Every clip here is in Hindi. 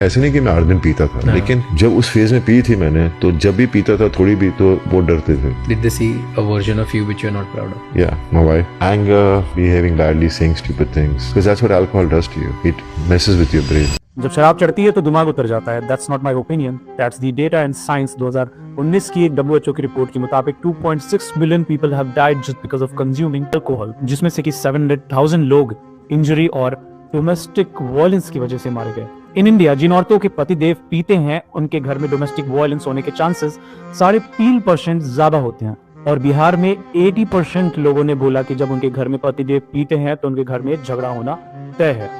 ऐसे नहीं कि मैं हर दिन पीता था, लेकिन जब उस फेज में पी थी मैंने, तो जब भी पीता था थोड़ी भी तो वो डरते थे. Did they see a version of you which you're not proud of? Yeah, my wife. Anger, behaving badly, saying stupid things. Because that's what alcohol does to you. It messes with your brain. जब शराब चढ़ती है तो दिमाग उतर जाता है. That's not my opinion. That's the data and science. 2019 की एक WHO की रिपोर्ट के मुताबिक 2.6 million people have died just because of consuming alcohol, जिसमें से कि 700,000 लोग इंजरी और डोमेस्टिक वायलेंस की वजह से मारे गए. इन इंडिया जिन औरतों के पतिदेव पीते हैं उनके घर में डोमेस्टिक वायलेंस होने के चांसेस 3.5% ज्यादा होते हैं. और बिहार में 80% लोगों ने बोला कि जब उनके घर में पतिदेव पीते हैं तो उनके घर में झगड़ा होना तय है.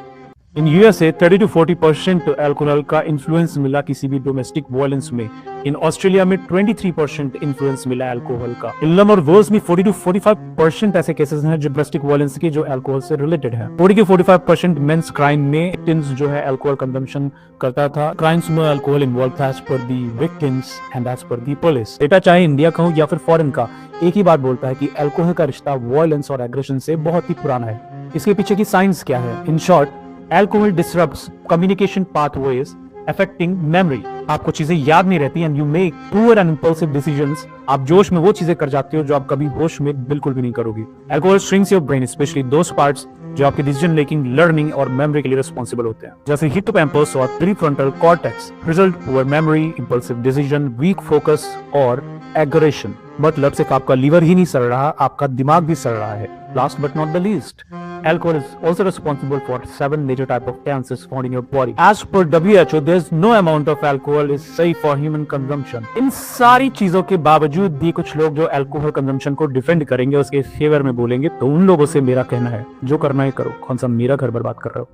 इन यूएसए 30 to 40% अल्कोहल का इन्फ्लुएंस मिला किसी भी डोमेस्टिक वायलेंस में. इन ऑस्ट्रेलिया में 23% इन्फ्लुएंस मिला अल्कोहल का. इन नंबर वर्ल्ड में 40 to 45% ऐसे केसेस हैं जो डोमेस्टिक वायलेंस के जो अल्कोहल से रिलेटेड है. 40 to 45% मेंस क्राइम में विक्टिम्स जो है अल्कोहल कंजम्पशन करता था. क्राइम्स में अल्कोहल इन्वॉल्व था as per the victims and as per the police. Data चाहे इंडिया का हो या फिर फॉरेन का, एक ही बात बोलता है कि अल्कोहल का रिश्ता वायलेंस और एग्रेशन से बहुत ही पुराना है. इसके पीछे की साइंस क्या है? In short, alcohol disrupts communication pathways affecting memory. आपको चीजें याद नहीं रहती and you make poor and impulsive decisions. आप जोश में वो चीजें कर जाते हो जो आप कभी होश में बिल्कुल भी नहीं करोगे. Alcohol shrinks your brain, especially those parts जो आपके डिसीजन मेकिंग, लर्निंग और मेमोरी के लिए रिस्पॉन्सिबल होते हैं, जैसे हिप्पोकैम्पस और prefrontal cortex. Result poor memory, impulsive decision, weak focus और एग्रेशन. मतलब सिर्फ आपका लीवर ही नहीं सड़ रहा, आपका दिमाग भी सड़ रहा है. Last but not the least, alcohol is also responsible for 7 major type of cancers found in your body. As per WHO, there's no amount of alcohol is safe for human consumption. इन सारी चीजों के बावजूद भी कुछ लोग जो अल्कोहल कंजम्पशन को डिफेंड करेंगे, उसके फेवर में बोलेंगे, तो उन लोगों से मेरा कहना है जो करना है करो. कौन सा मेरा घर बर्बाद कर रहे हो.